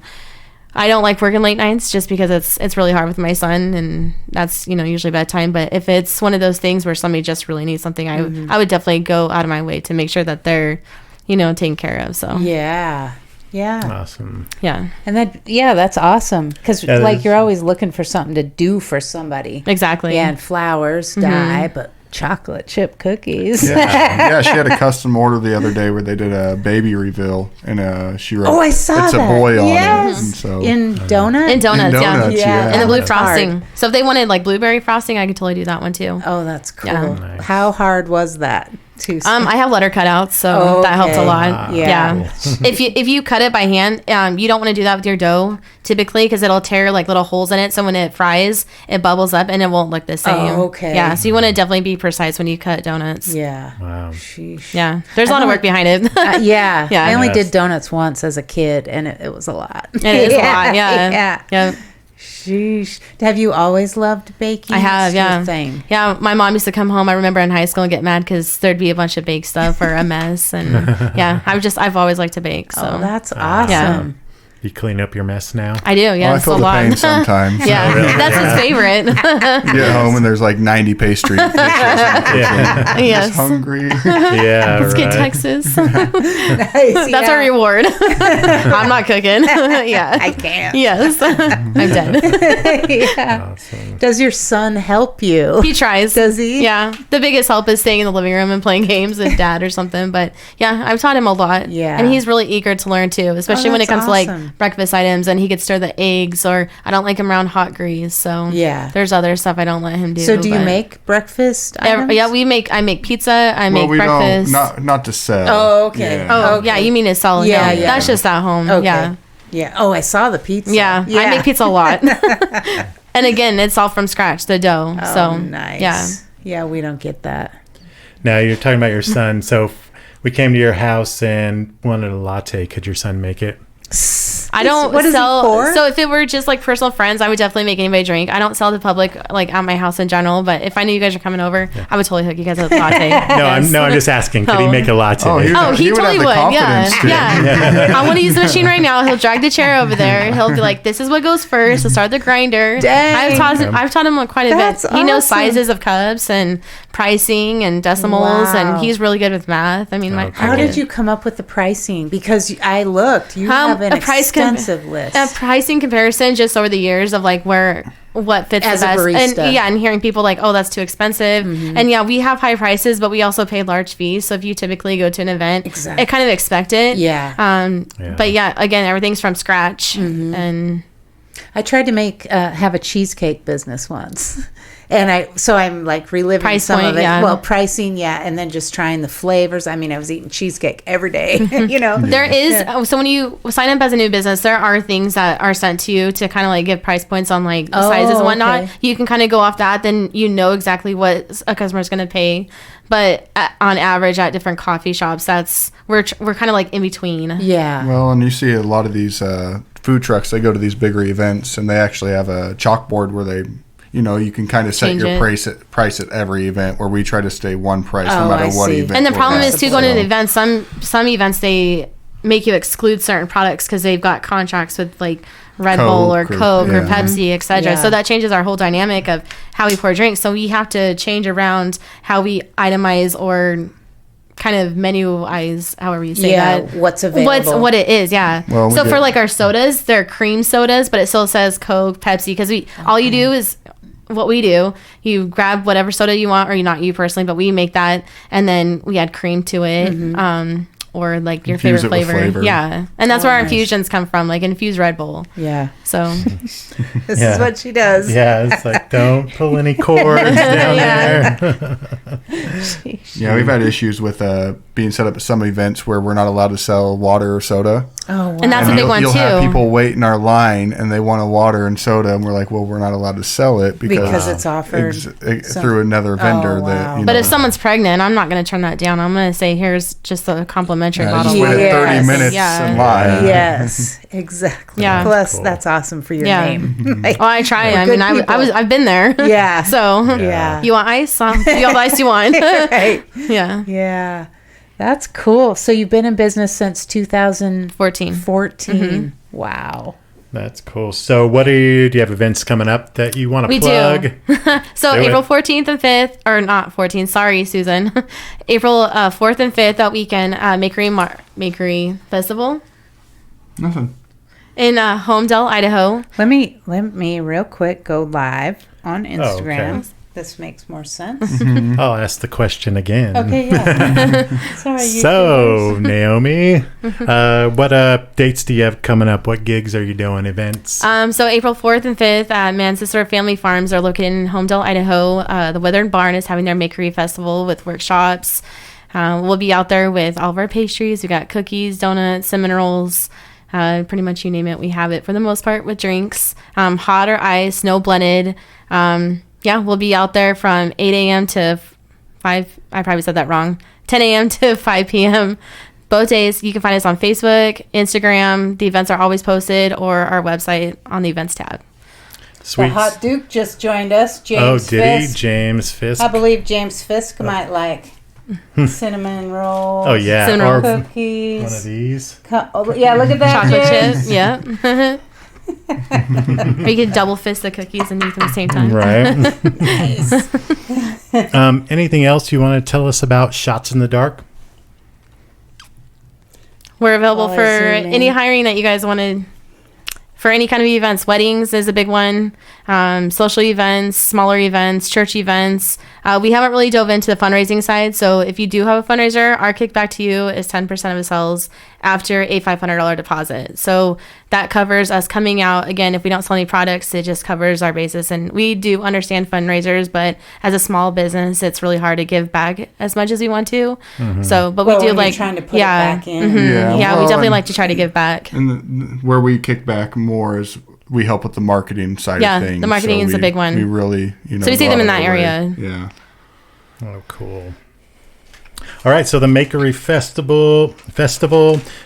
I don't like working late nights just because it's really hard with my son, and that's usually bedtime. But if it's one of those things where somebody just really needs something, I would definitely go out of my way to make sure that they're taken care of. So Yeah. Yeah. Awesome. Yeah, And that's awesome. Because, Yeah, like, you're always looking for something to do for somebody. exactly. Yeah, and flowers die, but chocolate chip cookies. Yeah, she had a custom order the other day where they did a baby reveal, and she wrote, Oh, I saw it's that. a boy on Yes. it. And so, In donut? And donuts, donuts, yeah. And the blue That's hard. frosting. So if they wanted like blueberry frosting, I could totally do that one too. Oh, that's cool. Yeah. Nice. How hard was that? I have letter cutouts, so Oh, that helps a okay. lot. Yeah. If you cut it by hand, you don't want to do that with your dough typically because it'll tear like little holes in it. So when it fries, it bubbles up and it won't look the same. Oh, okay. Yeah. So you want to definitely be precise when you cut donuts. Yeah. Wow. Sheesh. Yeah. There's a lot of work behind it. Yeah. Yeah. I only Yes. did donuts once as a kid, and it was a lot. It is a lot. Yeah. Yeah. Yeah. Sheesh. Have you always loved baking? I have, It's your yeah. thing. Yeah, my mom used to come home, I remember in high school, and get mad because there'd be a bunch of baked stuff or a mess. And yeah, I've alwa's liked to bake. So Oh, that's awesome. Yeah. You clean up your mess now? I do, I yes, feel a the lot. pain sometimes. Yeah, really? that's his favorite. You get home and there's like 90 pastry dishes. Yeah. Yes. Just hungry. Yeah. Let's get right. Texas. Nice, That's our reward. I'm not cooking. Yeah. I can't. Yes. I'm dead. Yeah. Awesome. Does your son help you? He tries. Does he? Yeah. The biggest help is staying in the living room and playing games with dad or something. But yeah, I've taught him a lot. Yeah. And he's really eager to learn too, especially when it that's comes to awesome. like breakfast items and he could stir the eggs or I don't like him around hot grease. So Yeah. there's other stuff I don't let him do. So do you but- make breakfast items? Yeah, I make pizza, I Well, make we breakfast. don't, not to sell. Oh, okay. Oh, Okay. yeah, you mean it's solid. Yeah, Yeah, yeah. That's just at home. Okay. Yeah. Yeah. Oh, I saw the pizza. Yeah, I make pizza a lot. And again, it's all from scratch, the dough. Oh, so nice. yeah. Yeah, we don't get that. Now you're talking about your son. So if we came to your house and wanted a latte. Could your son make it? I don't What is he sell. for? So if it were just like personal friends, I would definitely make anybody drink. I don't sell to public like at my house in general. But if I knew you guys are coming over, I would totally hook you guys up with a latte. No, I'm just asking. Could he Oh. make a latte? Oh, he Oh, he would have totally the would. Yeah, confidence to. yeah. I want to use the machine right now. He'll drag the chair over there. He'll be like, "This is what goes first. To start the grinder." Dang. I've taught him quite a That's bit. He knows awesome. sizes of cups and pricing and decimals, Wow. and he's really good with math. I mean, my Okay. How did you come up with the pricing? Because I looked. You have an a price com- extensive list. A pricing comparison just over the years of like what fits As the a best. barista. And yeah, and hearing people like, oh, that's too expensive. And yeah, we have high prices, but we also pay large fees. So if you typically go to an event, Exactly. it kind of expect it. Yeah. Yeah. But yeah, again, everything's from scratch. And I tried to make have a cheesecake business once, and I'm like reliving Price some point, of it. yeah. Well, pricing, yeah, and then just trying the flavors. I mean, I was eating cheesecake every day. You know, there is, so when you sign up as a new business, there are things that are sent to you to kind of like give price points on like sizes and whatnot. okay. You can kind of go off that, then you know exactly what a customer is going to pay. But on average at different coffee shops, we're kind of like in between. Yeah. Well, and you see a lot of these food trucks, they go to these bigger events and they actually have a chalkboard where they, you can kind of set Change your it. price at every event, where we try to stay one price Oh, no matter I what see. event. And the we're problem at. is too, going to the events, some events they make you exclude certain products because they've got contracts with like Red Bull or Coke or yeah. Pepsi, etc. Yeah. So that changes our whole dynamic of how we pour drinks. So we have to change around how we itemize or kind of menuize, however you say Yeah, that. what's available. What it is, yeah. Well, we so for did- like our sodas, they're cream sodas, but it still says Coke, Pepsi, because all you do is what we do. You grab whatever soda you want, or not you personally, but we make that, and then we add cream to it. Or like your Infuse favorite it with flavor. Yeah. And that's where our nice. infusions come from, like infused Red Bull. Yeah. So This Yeah. is what she does. Yeah, it's like, don't pull any cords down there. Yeah, we've had issues with being set up at some events where we're not allowed to sell water or soda. Oh, wow. And that's a big one you'll have too. people wait in our line and they want a water and soda, and we're like, well, we're not allowed to sell it because it's offered through another vendor. wow. That But if someone's pregnant, I'm not going to turn that down. I'm going to say, here's just a complimentary bottle. just of wait water. Yeah. 30 minutes Yeah. in line. Yes, exactly. Yeah. Plus, Cool. that's awesome for your Yeah. name. Like, Oh, I try. I good mean, people. I've been there. Yeah. So Yeah. you want ice? I'll give you all the ice you want. Right. Yeah. Yeah. That's cool. So you've been in business since 2014. 14. Wow. That's cool. So what do you have events coming up that you want to We plug? do. So Do it. April 14th and 5th, or not 14th, sorry, Susan. April 4th and 5th, that weekend, Makery Festival. Nothing. In Homedale, Idaho. Let me real quick go live on Instagram. okay. This makes more sense. I'll ask the question again. Okay, yeah. Sorry. So, Naomi, what dates do you have coming up? What gigs are you doing? Events? So April 4th and 5th at Manchester Family Farms are located in Homedale, Idaho. The Weathered Barn is having their Makery Festival with workshops. We'll be out there with all of our pastries. We got cookies, donuts, cinnamon rolls. Pretty much you name it, we have it for the most part with drinks. Hot or ice, no blended. We'll be out there from 8 a.m. to 5. I probably said that wrong. 10 a.m. to 5 p.m. Both days. You can find us on Facebook, Instagram. The events are always posted, or our website on the events tab. Sweet. The Hot Duke just joined us. James Oh, did Fisk. he? James Fisk. I believe James Fisk might like cinnamon rolls. Oh, yeah. Cinnamon Or roll Cookies. one of these. Yeah, look at that. Chocolate James. chip. Yeah. Or you can double fist the cookies and eat them at the same time. Right. Nice. Anything else you want to tell us about Shots in the Dark? We're available While for I zoom in. any hiring that you guys wanted. For any kind of events. Weddings is a big one. Social events, smaller events, church events. We haven't really dove into the fundraising side. So if you do have a fundraiser, our kickback to you is 10% of the sales after a $500 deposit. So that covers us coming out. Again, if we don't sell any products, it just covers our basis. And we do understand fundraisers, but as a small business, it's really hard to give back as much as we want to. So, but Well, we do when you're like trying to put it back in. Yeah, we well, definitely and- like to try to give back. And where we kick back more is we help with the marketing side Yeah, of things. the marketing is a big one. We really, So we see go them in out of that our way. area. Yeah. Oh, cool. All right, so the Makery Festival,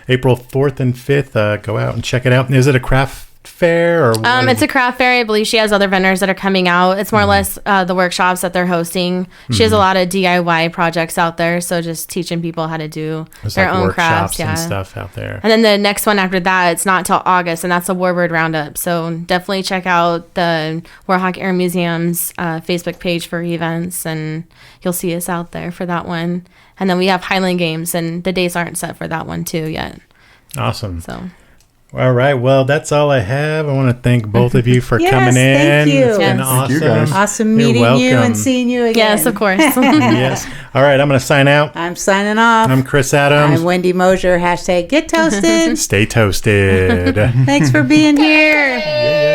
April 4th and 5th. Go out and check it out. Is it a craft fair? Or what It's is a craft fair. I believe she has other vendors that are coming out. It's more or less the workshops that they're hosting. She has a lot of DIY projects out there, so just teaching people how to do It's their like own workshops crafts. and Yeah. stuff out there. And then the next one after that, it's not till August, and that's the Warbird Roundup. So definitely check out the Warhawk Air Museum's Facebook page for events, and you'll see us out there for that one. And then we have Highland Games, and the dates aren't set for that one too yet. Awesome. So All right. Well, that's all I have. I want to thank both of you for Yes, coming in. thank you. It's been Yes. Thank you, awesome. guys. Awesome You're meeting you welcome. and seeing you again. yes, of course. Yes. All right. I'm going to sign out. I'm signing off. I'm Chris Adams. I'm Wendy Mosier. #GetToasted. Stay toasted. Thanks for being here. Yeah.